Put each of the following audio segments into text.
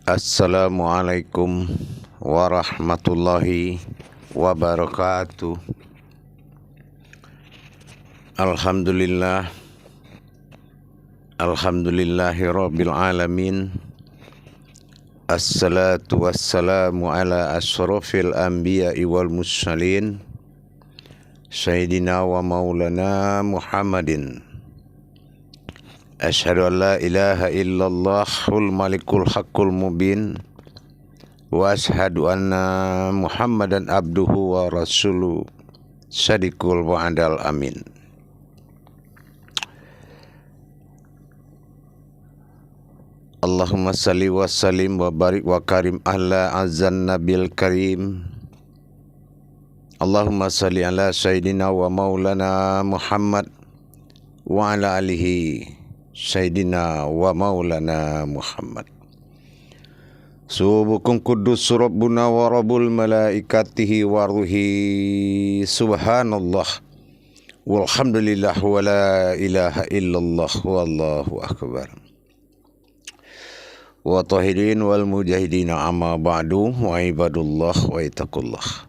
Assalamualaikum warahmatullahi wabarakatuh. Alhamdulillah, alhamdulillahi rabbil alamin. Assalatu wassalamu ala ashrafil anbiya'i wal mursalin, Sayyidina wa maulana Muhammadin. Asyhadu an la ilaha illallahul malikul haqqul mubin, wa asyhadu anna Muhammadan abduhu wa rasuluh sadiqul wa'adal amin. Allahumma salli wa sallim wa barik wa karim ala azan nabil karim. Allahumma salli ala sayyidina wa maulana Muhammad wa ala alihi sayyidina wa maulana Muhammad. Subukum kudus rabbuna wa rabbul malaikatihi wa ruhi. Subhanallah walhamdulillah wa la ilaha illallah wallahu akbar. Wa tahirin wal mujahidin amma ba'du, wa ibadullah wa itakullah.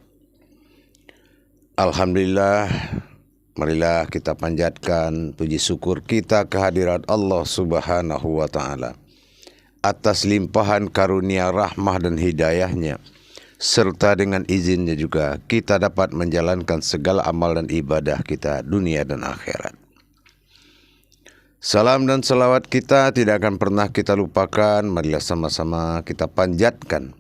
Alhamdulillah, marilah kita panjatkan puji syukur kita kehadirat Allah Subhanahu wa ta'ala atas limpahan karunia rahmah dan hidayahnya, serta dengan izinnya juga kita dapat menjalankan segala amal dan ibadah kita dunia dan akhirat. Salam dan salawat kita tidak akan pernah kita lupakan. Marilah sama-sama kita panjatkan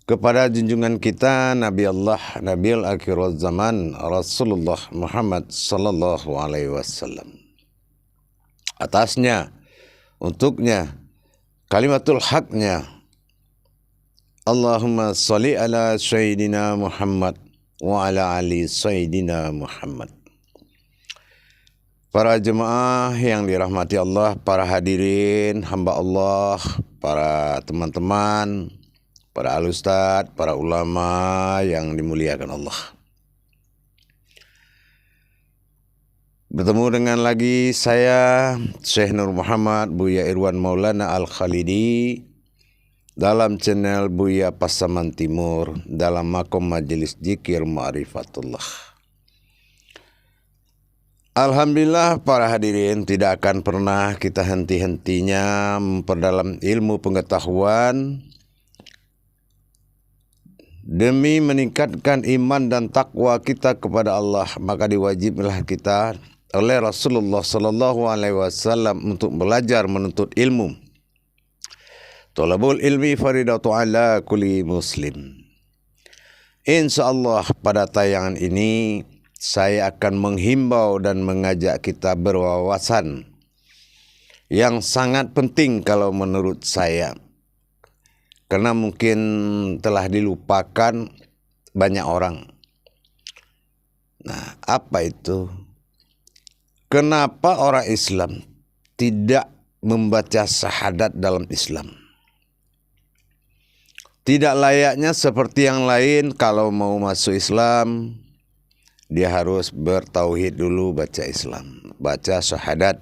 kepada junjungan kita Nabi Allah, Nabiul Akhirul Zaman, Rasulullah Muhammad sallallahu alaihi wasallam. Atasnya, untuknya, kalimatul haknya, Allahumma sholli ala sayyidina Muhammad wa ala ali sayyidina Muhammad. Para jemaah yang dirahmati Allah, para hadirin, hamba Allah, para teman-teman, para al-ustadz, para ulama yang dimuliakan Allah. Bertemu dengan lagi saya, Syekh Nur Muhammad Buya Irwan Maulana Al-Khalidi, dalam channel Buya Pasaman Timur, dalam makom majelis zikir ma'rifatullah. Alhamdulillah para hadirin, tidak akan pernah kita henti-hentinya memperdalam ilmu pengetahuan demi meningkatkan iman dan takwa kita kepada Allah. Maka diwajiblah kita oleh Rasulullah sallallahu alaihi wasallam untuk belajar menuntut ilmu. Thalabul ilmi faridatu ala kulli muslim. Insyaallah pada tayangan ini saya akan menghimbau dan mengajak kita berwawasan yang sangat penting kalau menurut saya, karena mungkin telah dilupakan banyak orang. Nah, apa itu? Kenapa orang Islam tidak membaca syahadat dalam Islam? Tidak layaknya seperti yang lain, kalau mau masuk Islam dia harus bertauhid dulu, baca Islam, baca syahadat.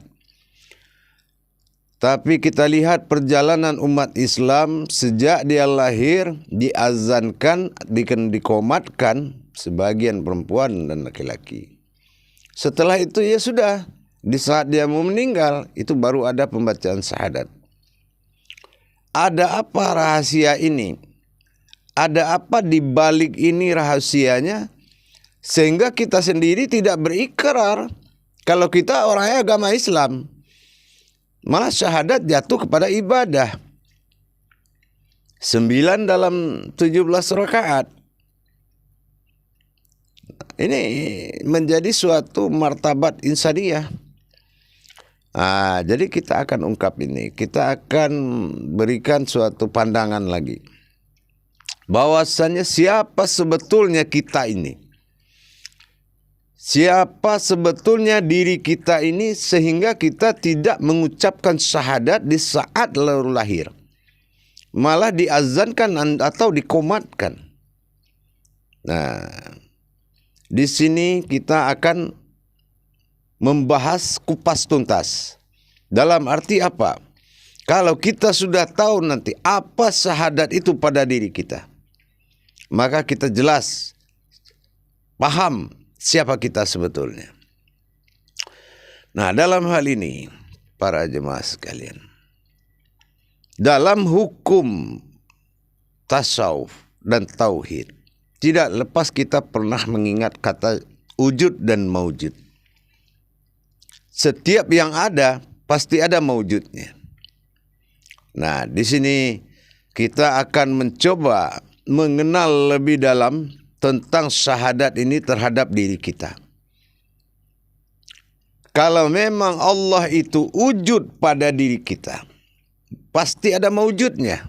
Tapi kita lihat perjalanan umat Islam sejak dia lahir, diazankan, dikomatkan sebagian perempuan dan laki-laki. Setelah itu ya sudah, di saat dia mau meninggal, itu baru ada pembacaan syahadat. Ada apa rahasia ini? Ada apa di balik ini rahasianya? Sehingga kita sendiri tidak berikrar kalau kita orangnya agama Islam. Malah syahadat jatuh kepada ibadah. 9 dalam 17 rakaat. Ini menjadi suatu martabat insaniyah. Jadi kita akan ungkap ini. Kita akan berikan suatu pandangan lagi, bahwasannya siapa sebetulnya kita ini. Siapa sebetulnya diri kita ini sehingga kita tidak mengucapkan syahadat di saat baru lahir, malah diazankan atau dikomatkan. Nah, di sini kita akan membahas kupas tuntas. Dalam arti apa? Kalau kita sudah tahu nanti apa syahadat itu pada diri kita, maka kita jelas paham siapa kita sebetulnya. Nah, dalam hal ini para jemaah sekalian, dalam hukum tasawuf dan tauhid, tidak lepas kita pernah mengingat kata wujud dan maujud. Setiap yang ada pasti ada maujudnya. Nah, di sini kita akan mencoba mengenal lebih dalam tentang syahadat ini terhadap diri kita. Kalau memang Allah itu wujud pada diri kita, pasti ada maujudnya.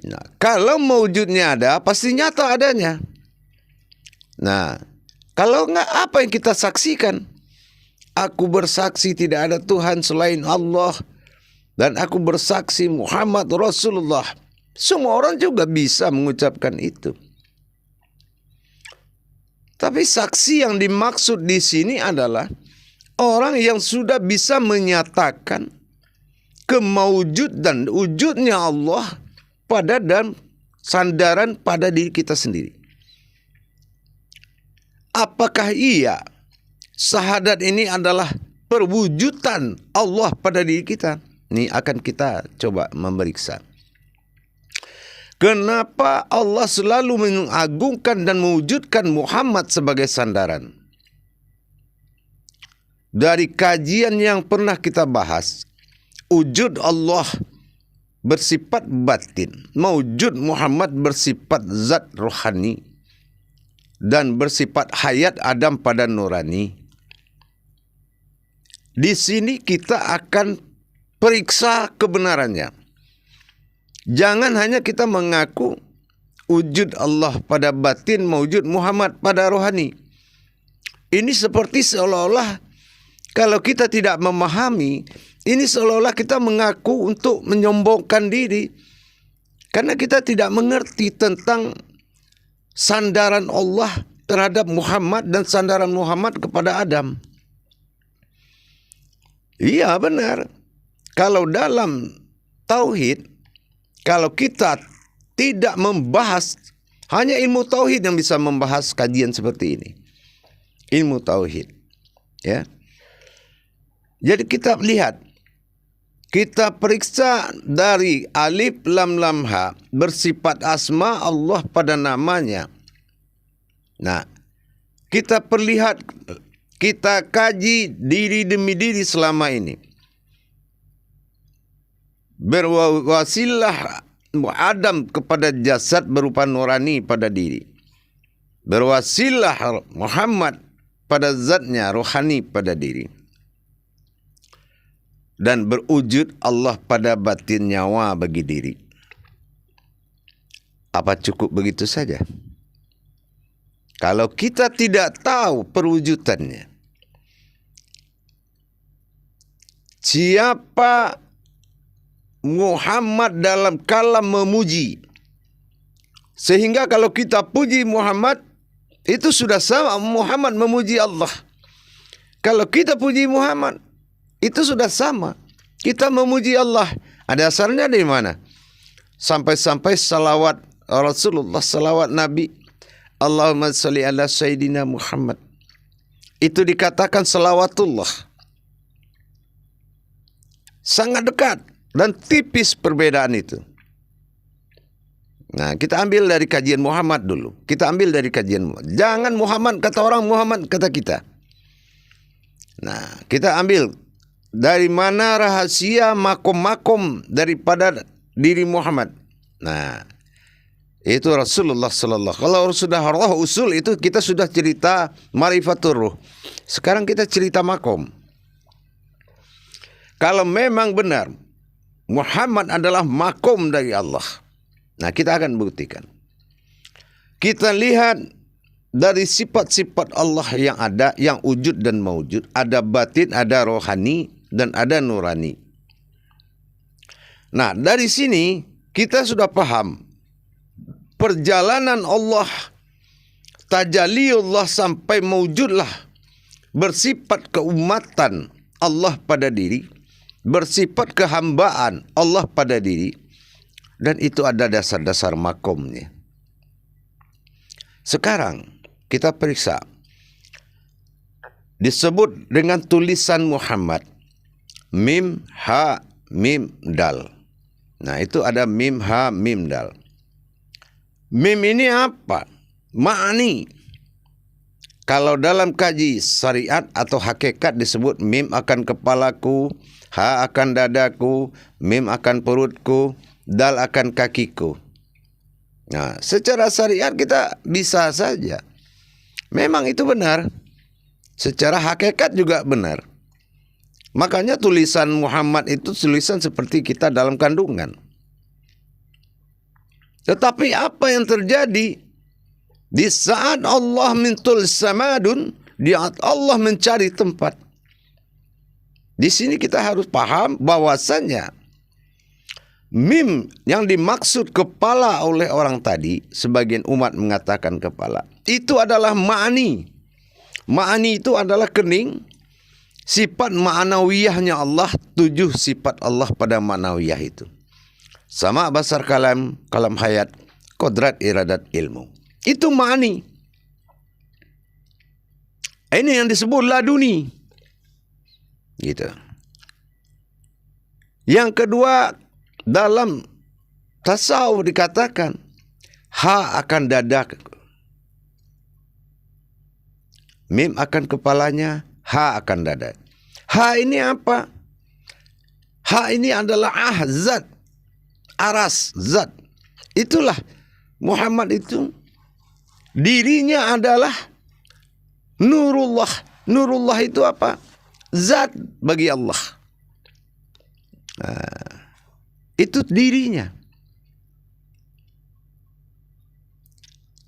Nah, kalau maujudnya ada, pasti nyata adanya. Nah, kalau enggak, apa yang kita saksikan? Aku bersaksi tidak ada Tuhan selain Allah, dan aku bersaksi Muhammad Rasulullah. Semua orang juga bisa mengucapkan itu. Tapi saksi yang dimaksud di sini adalah orang yang sudah bisa menyatakan kemaujudan wujudnya Allah pada dan sandaran pada diri kita sendiri. Apakah iya syahadat ini adalah perwujudan Allah pada diri kita? Ini akan kita coba memeriksa. Kenapa Allah selalu mengagungkan dan mewujudkan Muhammad sebagai sandaran? Dari kajian yang pernah kita bahas, wujud Allah bersifat batin, mewujud Muhammad bersifat zat rohani, dan bersifat hayat Adam pada nurani. Di sini kita akan periksa kebenarannya. Jangan hanya kita mengaku wujud Allah pada batin, mewujud Muhammad pada rohani. Ini seperti seolah-olah kalau kita tidak memahami, ini seolah-olah kita mengaku untuk menyombongkan diri. Karena kita tidak mengerti tentang sandaran Allah terhadap Muhammad dan sandaran Muhammad kepada Adam. Iya benar. Kalau dalam tauhid, kalau kita tidak membahas, hanya ilmu tauhid yang bisa membahas kajian seperti ini. Ilmu tauhid. Ya. Jadi kita lihat, kita periksa dari alif lam lam ha bersifat asma Allah pada namanya. Nah, kita perlihat, kita kaji diri demi diri selama ini. Berwasilah Adam kepada jasad berupa nurani pada diri. Berwasilah Muhammad pada zatnya rohani pada diri. Dan berwujud Allah pada batin nyawa bagi diri. Apa cukup begitu saja? Kalau kita tidak tahu perwujudannya, siapa Muhammad dalam kalam memuji, sehingga kalau kita puji Muhammad, itu sudah sama Muhammad memuji Allah. Kalau kita puji Muhammad, itu sudah sama kita memuji Allah. Ada dasarnya dari mana? Sampai-sampai salawat Rasulullah, salawat Nabi, Allahumma sholli ala Sayyidina Muhammad, itu dikatakan salawatullah. Sangat dekat dan tipis perbedaan itu. Nah, kita ambil dari kajian Muhammad dulu. Kita ambil dari kajian Muhammad. Jangan Muhammad kata orang, Muhammad kata kita. Nah, kita ambil dari mana rahasia makom-makom daripada diri Muhammad. Nah, itu Rasulullah sallallahu. Kalau sudah roh usul itu kita sudah cerita marifatur ruh. Sekarang kita cerita makom. Kalau memang benar Muhammad adalah makom dari Allah, nah kita akan buktikan. Kita lihat dari sifat-sifat Allah yang ada, yang wujud dan maujud. Ada batin, ada rohani, dan ada nurani. Nah, dari sini kita sudah paham perjalanan Allah, tajaliullah sampai maujudlah bersifat keumatan Allah pada diri. bersifat kehambaan Allah pada diri, dan itu ada dasar-dasar makomnya. Sekarang kita periksa, disebut dengan tulisan Muhammad, mim, ha, mim, dal. Nah, itu ada mim, ha, mim, dal. Mim ini apa? Ma'ani. Kalau dalam kaji syariat atau hakikat disebut mim akan kepalaku, ha akan dadaku, mim akan perutku, dal akan kakiku. Nah, secara syariat kita bisa saja. Memang itu benar. Secara hakikat juga benar. Makanya tulisan Muhammad itu tulisan seperti kita dalam kandungan. Tetapi apa yang terjadi? Di saat Allah mintul samadun, di saat Allah mencari tempat. Di sini kita harus paham bahwasannya mim yang dimaksud kepala oleh orang tadi, sebagian umat mengatakan kepala, itu adalah ma'ani. Ma'ani itu adalah kening, sifat ma'nawiyahnya Allah, 7 sifat Allah pada ma'nawiyah itu. Sama basar kalam, kalam hayat, kodrat iradat ilmu. Itu ma'ani. Ini yang disebut laduni. Gitu. Yang kedua, dalam tasawuf dikatakan ha akan dada, mim akan kepalanya, ha akan dada. Ha ini apa? Ha ini adalah zat, aras, zat. Itulah Muhammad itu. Dirinya adalah nurullah. Nurullah itu apa? Zat bagi Allah. Nah, itu dirinya.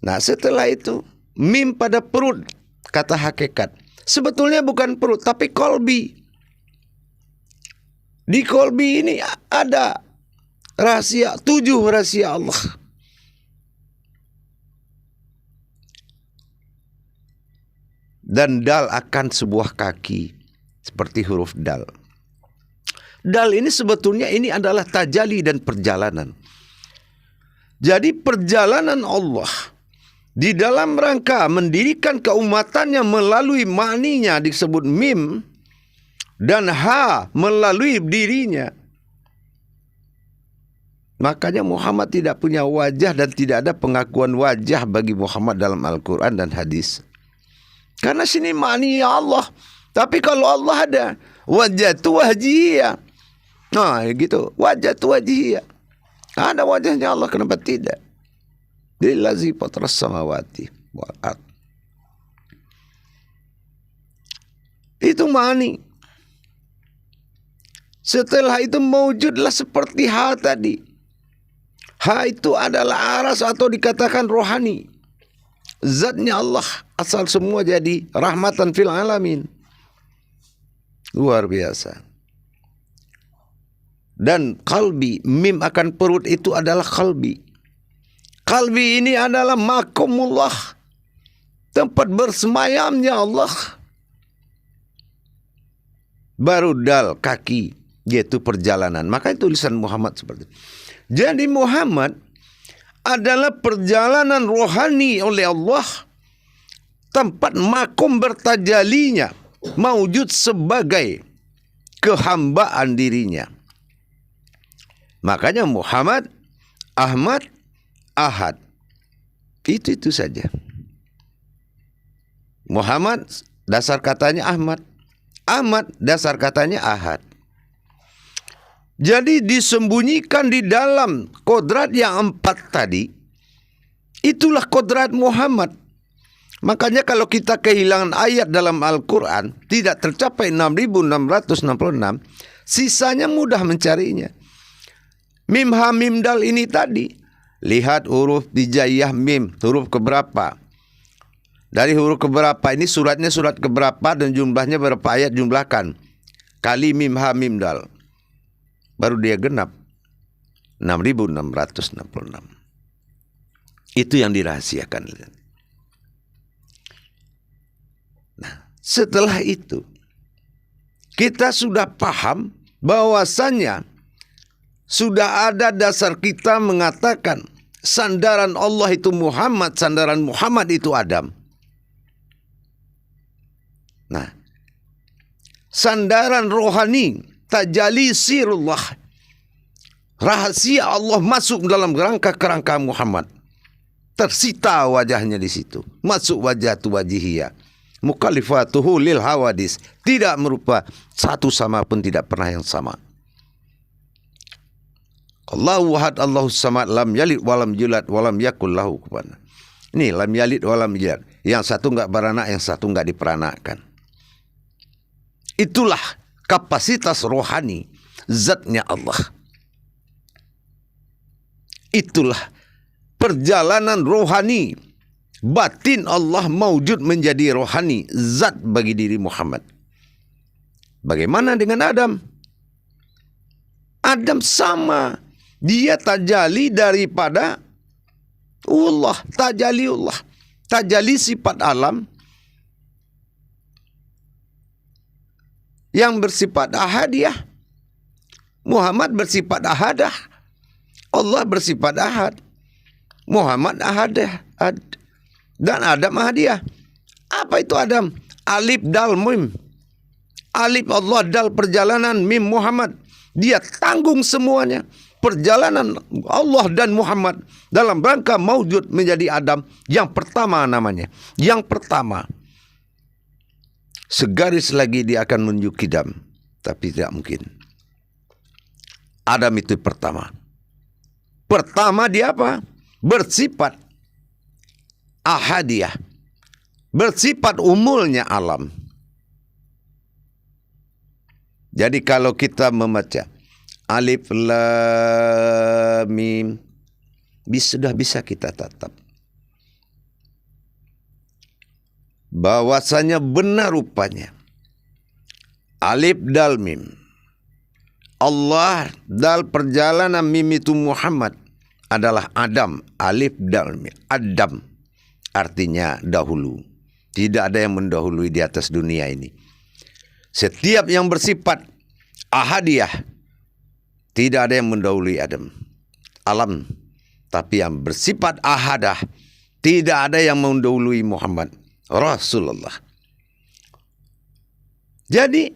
Nah, setelah itu mim pada perut, kata hakikat. Sebetulnya bukan perut, tapi kolbi. Di kolbi ini ada rahasia, 7 rahasia Allah. Dan dal akan sebuah kaki, seperti huruf dal. Dal ini sebetulnya ini adalah tajali dan perjalanan. Jadi perjalanan Allah di dalam rangka mendirikan keumatannya melalui makninya disebut mim, dan ha melalui dirinya. Makanya Muhammad tidak punya wajah dan tidak ada pengakuan wajah bagi Muhammad dalam Al-Quran dan hadis. Karena sini makninya Allah. Tapi kalau Allah ada wajah tu wajhiyah. Nah gitu, wajah tu wajhiyah. Ada wajahnya Allah, kenapa tidak? Lillazi fatras samawati wal ard. Itu ma'ani. Setelah itu mewujudlah seperti ha tadi. Ha itu adalah aras atau dikatakan rohani. Zatnya Allah, asal semua jadi rahmatan fil alamin. Luar biasa. Dan kalbi, mim akan perut itu adalah kalbi. Kalbi ini adalah makomullah, tempat bersemayamnya Allah. Baru dal, kaki, yaitu perjalanan. Maka tulisan Muhammad seperti itu. Jadi Muhammad adalah perjalanan rohani oleh Allah, tempat makom bertajalinya, mewujud sebagai kehambaan dirinya. Makanya Muhammad, Ahmad, Ahad. Itu saja. Muhammad dasar katanya Ahmad. Ahmad dasar katanya Ahad. Jadi disembunyikan di dalam kodrat yang 4 tadi, itulah kodrat Muhammad. Makanya kalau kita kehilangan ayat dalam Al-Quran, tidak tercapai 6.666, sisanya mudah mencarinya. Mim, ha, mim, dal ini tadi. Lihat huruf hijaiyah mim, huruf keberapa. Dari huruf keberapa ini suratnya surat keberapa dan jumlahnya berapa ayat, jumlahkan. Kali mim, ha, mim, dal. Baru dia genap 6.666. Itu yang dirahasiakan. Nah, setelah itu kita sudah paham bahwasannya sudah ada dasar kita mengatakan sandaran Allah itu Muhammad, sandaran Muhammad itu Adam. Nah, sandaran rohani, tajalli sirullah, rahasia Allah masuk dalam kerangka Muhammad. Tersita wajahnya di situ. Masuk wajah tu wajihiyah. Mukhalifatuhu lil hawadis. Tidak merupa satu sama pun, tidak pernah yang sama. Allahu ahad, Allahus samad, lam yalid walam yulad walam yakul lahu kufuwan. Ini lam yalid walam yulad. Yang satu enggak beranak, yang satu enggak diperanakkan. Itulah kapasitas rohani zatnya Allah. Itulah perjalanan rohani batin Allah maujud menjadi rohani zat bagi diri Muhammad. Bagaimana dengan Adam? Adam sama. Dia tajalli daripada Allah, tajalli Allah, tajalli sifat alam yang bersifat ahadiyah. Muhammad bersifat ahadah, Allah bersifat ahad, Muhammad ahadah, dan Adam ahadiyah. Apa itu Adam? Alif dal mim. Alif Allah, dal perjalanan, mim Muhammad. Dia tanggung semuanya. Perjalanan Allah dan Muhammad dalam rangka maujud menjadi Adam. Yang pertama namanya. Yang pertama. Segaris lagi dia akan menuju kidam. Tapi tidak mungkin. Adam itu pertama. Pertama dia apa? Bersifat ahadiyah. Bersifat umulnya alam. Jadi kalau kita membaca Alif Lam Mim, sudah bisa kita tatap bahwasanya benar rupanya Alif Dal Mim, Allah dal perjalanan mim itu Muhammad adalah Adam. Alif Dal Mim, Adam artinya dahulu. Tidak ada yang mendahului di atas dunia ini. Setiap yang bersifat ahadiyah, tidak ada yang mendahului Adam, alam. Tapi yang bersifat ahadah, tidak ada yang mendahului Muhammad, Rasulullah. Jadi,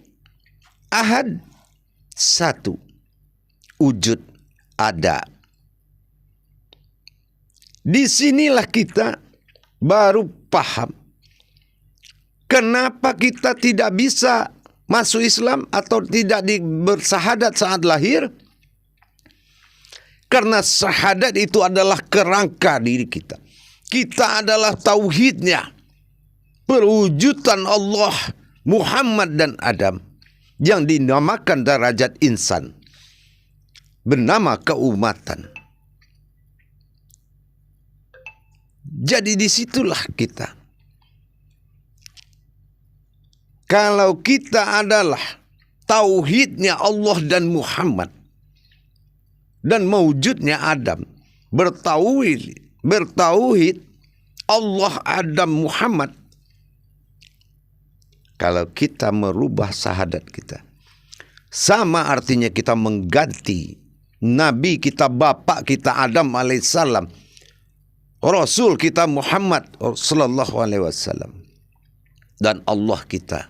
ahad satu, wujud ada. Disinilah kita baru paham kenapa kita tidak bisa masuk Islam atau tidak bersahadat saat lahir. Karena syahadat itu adalah kerangka diri kita. Kita adalah tauhidnya. Perwujudan Allah, Muhammad dan Adam. Yang dinamakan derajat insan. Bernama keumatan. Jadi disitulah kita. Kalau kita adalah tauhidnya Allah dan Muhammad. Dan mewujudnya Adam, bertauhid Allah, Adam, Muhammad. Kalau kita merubah syahadat kita, sama artinya kita mengganti Nabi kita, bapak kita Adam alaihissalam, Rasul kita Muhammad sallallahu alaihi wasallam, dan Allah kita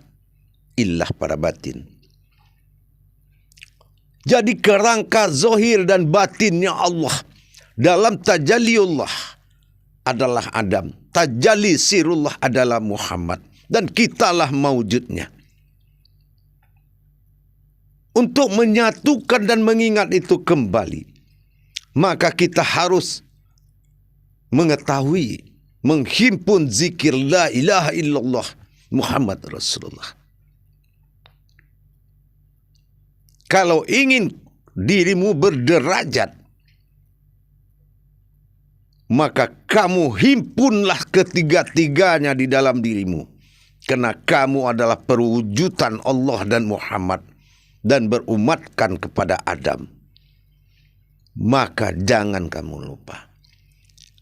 ilah pada batin. Jadi kerangka zohir dan batinnya Allah dalam tajalliullah adalah Adam. Tajalli sirullah adalah Muhammad. Dan kitalah mawujudnya. Untuk menyatukan dan mengingat itu kembali, maka kita harus mengetahui, menghimpun zikir la ilaha illallah Muhammad Rasulullah. Kalau ingin dirimu berderajat, maka kamu himpunlah ketiga-tiganya di dalam dirimu. Karena kamu adalah perwujudan Allah dan Muhammad dan berumatkan kepada Adam. Maka jangan kamu lupa.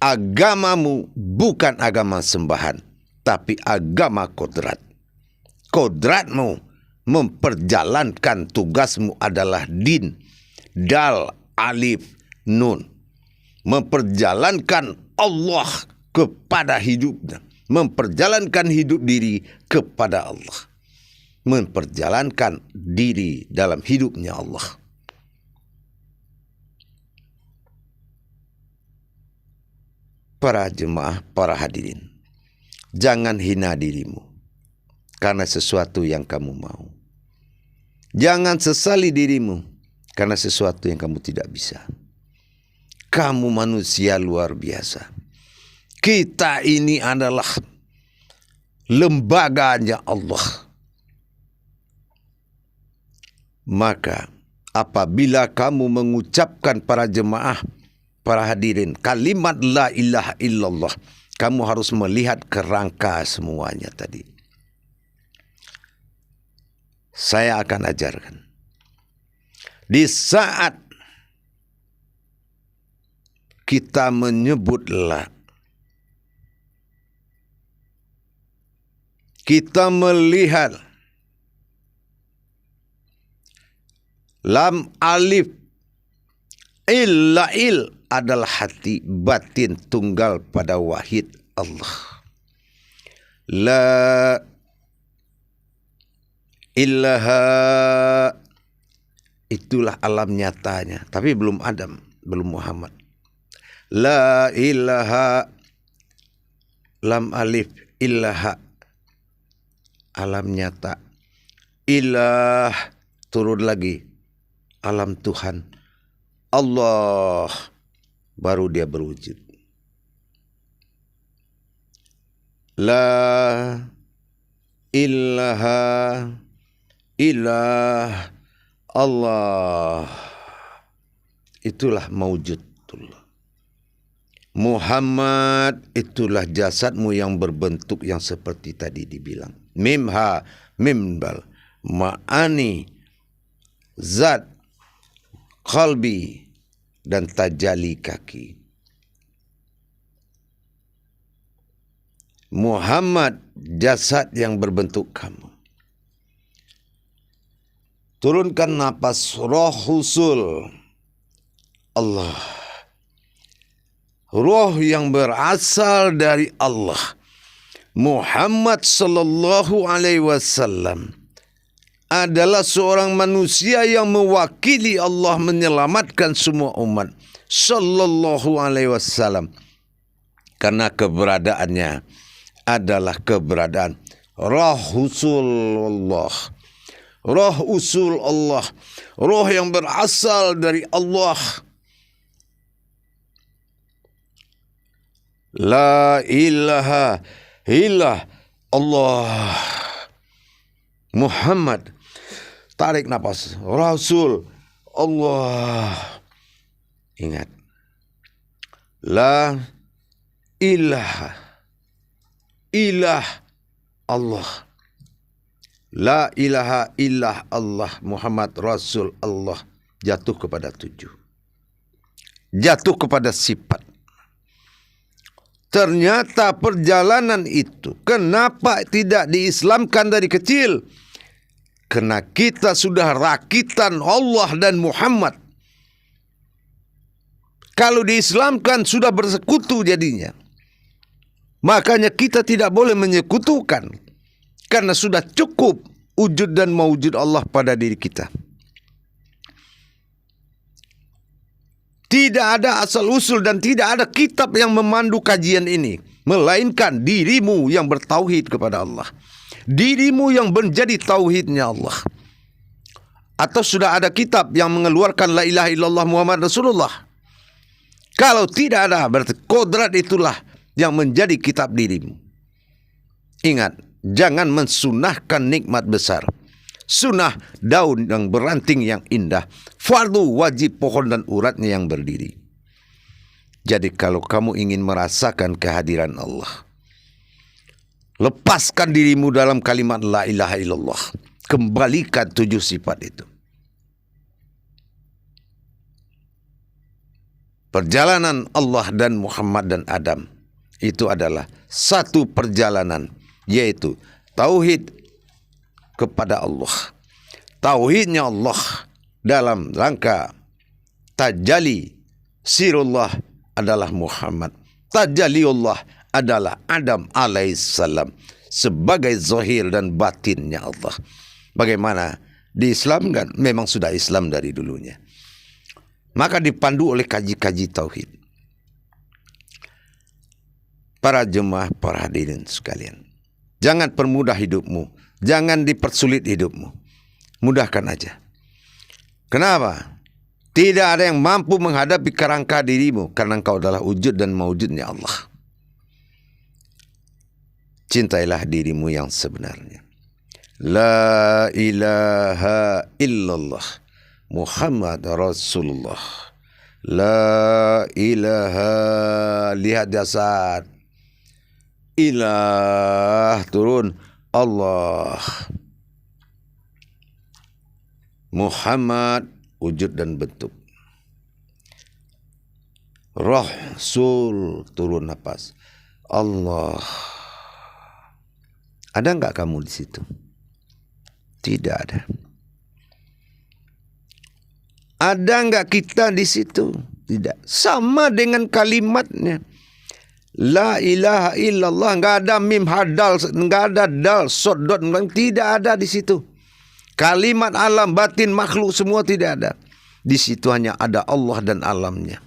Agamamu bukan agama sembahan, tapi agama kodrat. Kodratmu memperjalankan tugasmu adalah din, dal, alif, nun. Memperjalankan Allah kepada hidupnya. Memperjalankan hidup diri kepada Allah. Memperjalankan diri dalam hidupnya Allah. Para jemaah, para hadirin, jangan hina dirimu karena sesuatu yang kamu mau. Jangan sesali dirimu karena sesuatu yang kamu tidak bisa. Kamu manusia luar biasa. Kita ini adalah lembaganya Allah. Maka apabila kamu mengucapkan, para jemaah, para hadirin, kalimat la ilaha illallah, kamu harus melihat kerangka semuanya tadi. Saya akan ajarkan. Di saat kita menyebut la, kita melihat lam, alif, il adalah hati batin tunggal pada wahid Allah. La ilaha, itulah alam nyatanya, tapi belum Adam, belum Muhammad. La ilaha, lam alif, ilaha, alam nyata. Ilah, turun lagi, alam Tuhan. Allah, baru dia berwujud. La ilaha ilah Allah, itulah maujudullah. Muhammad, itulah jasadmu yang berbentuk yang seperti tadi dibilang. Mim ha mim bal, ma'ani, zat, qalbi, dan tajali kaki. Muhammad, jasad yang berbentuk kamu. Turunkan napas, roh husul Allah. Roh yang berasal dari Allah. Muhammad sallallahu alaihi wasallam adalah seorang manusia yang mewakili Allah menyelamatkan semua umat. Sallallahu alaihi wasallam. Karena keberadaannya adalah keberadaan roh usul Allah. Roh usul Allah. Roh yang berasal dari Allah. La ilaha illallah Allah. Muhammad, tarik nafas, Rasul Allah. Ingat, la ilaha ilah Allah. La ilaha illah Allah, Muhammad Rasul Allah. Jatuh kepada 7. Jatuh kepada sifat. Ternyata perjalanan itu kenapa tidak diislamkan dari kecil? Karena kita sudah rakitan Allah dan Muhammad. Kalau diislamkan sudah bersekutu jadinya. Makanya kita tidak boleh menyekutukan. Karena sudah cukup wujud dan mawujud Allah pada diri kita. Tidak ada asal usul dan tidak ada kitab yang memandu kajian ini. Melainkan dirimu yang bertauhid kepada Allah. Dirimu yang menjadi tauhidnya Allah. Atau sudah ada kitab yang mengeluarkan la ilaha illallah Muhammad Rasulullah. Kalau tidak ada, berarti kodrat itulah yang menjadi kitab dirimu. Ingat, jangan mensunahkan nikmat besar. Sunnah daun yang beranting yang indah. Fardu wajib pohon dan uratnya yang berdiri. Jadi kalau kamu ingin merasakan kehadiran Allah, lepaskan dirimu dalam kalimat la ilaha illallah. Kembalikan 7 sifat itu. Perjalanan Allah dan Muhammad dan Adam itu adalah satu perjalanan, yaitu tauhid, kepada Allah. Tauhidnya Allah dalam rangka tajalli sirullah adalah Muhammad. Tajaliullah adalah Adam alaihissalam sebagai zahir dan batinnya Allah. Bagaimana diislamkan? Memang sudah Islam dari dulunya. Maka dipandu oleh kaji-kaji tauhid. Para jemaah, para hadirin sekalian, jangan permudah hidupmu, jangan dipersulit hidupmu. Mudahkan aja. Kenapa? Tidak ada yang mampu menghadapi kerangka dirimu karena engkau adalah wujud dan maujudnya Allah. Cintailah dirimu yang sebenarnya. La ilaha illallah Muhammad Rasulullah. La ilaha, lihat jasad. Ilah turun Allah. Muhammad wujud dan bentuk. Rasul turun nafas. Allah. Ada enggak kamu di situ? Tidak ada. Ada enggak kita di situ? Tidak. Sama dengan kalimatnya. La ilaha illallah, enggak ada mim hadal, enggak ada dal, sodot, tidak ada di situ. Kalimat alam batin makhluk semua tidak ada. Di situ hanya ada Allah dan alamnya.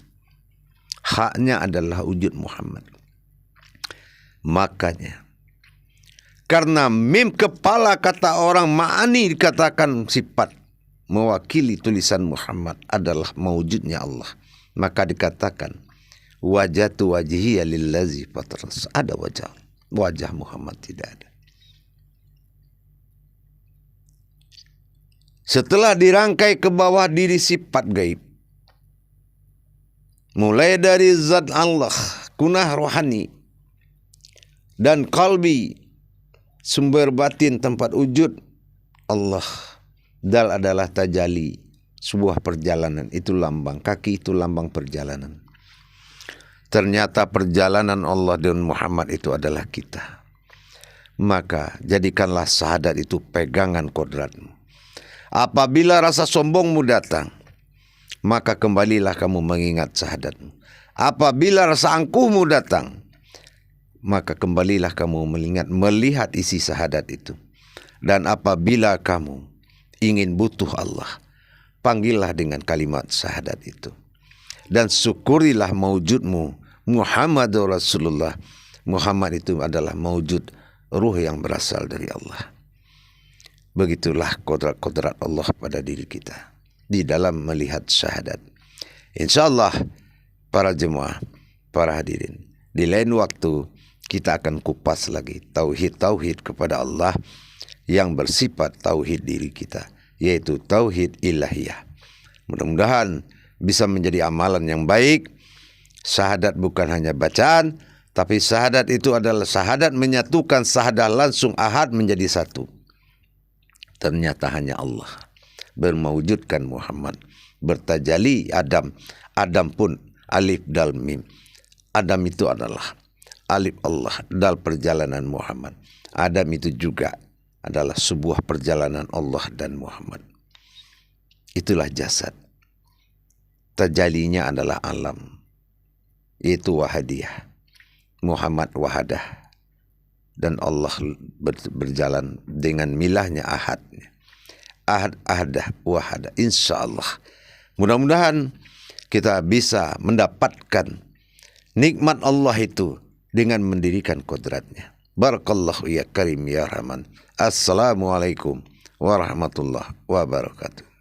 Haknya adalah wujud Muhammad. Makanya karena mim kepala kata orang ma'ani dikatakan sifat mewakili tulisan Muhammad adalah mewujudnya Allah. Maka dikatakan wajatu wajhiya lillazi fatras. Ada wajah Muhammad tidak ada. Setelah dirangkai ke bawah diri sifat gaib, mulai dari zat Allah, kunah rohani, dan qalbi, sumber batin tempat wujud Allah. Dal adalah tajali, sebuah perjalanan. Itu lambang, kaki itu lambang perjalanan. Ternyata perjalanan Allah dan Muhammad itu adalah kita. Maka jadikanlah syahadat itu pegangan kodratmu. Apabila rasa sombongmu datang, maka kembalilah kamu mengingat syahadatmu. Apabila rasa angkuhmu datang, maka kembalilah kamu melihat isi syahadat itu. Dan apabila kamu ingin butuh Allah, panggillah dengan kalimat syahadat itu. Dan syukurilah mawujudmu Muhammadur Rasulullah. Muhammad itu adalah mawujud ruh yang berasal dari Allah. Begitulah kodrat-kodrat Allah pada diri kita di dalam melihat syahadat. InsyaAllah para jemaah, para hadirin, di lain waktu kita akan kupas lagi tauhid-tauhid kepada Allah yang bersifat tauhid diri kita, yaitu tauhid ilahiyah. Mudah-mudahan bisa menjadi amalan yang baik. Syahadat bukan hanya bacaan, tapi syahadat itu adalah syahadat menyatukan syahadat langsung ahad menjadi satu. Ternyata hanya Allah bermewujudkan Muhammad, bertajali Adam. Adam pun alif dal mim. Adam itu adalah alif Allah, dal perjalanan Muhammad. Adam itu juga adalah sebuah perjalanan Allah dan Muhammad. Itulah jasad. Tajalinya adalah alam, yaitu wahadiyah. Muhammad wahadah. Dan Allah berjalan dengan milahnya ahadnya. Ahad, ahadah, wahadah. InsyaAllah. Mudah-mudahan kita bisa mendapatkan nikmat Allah itu dengan mendirikan kodratnya. Barakallahu ya karim ya rahman. Assalamualaikum warahmatullahi wabarakatuh.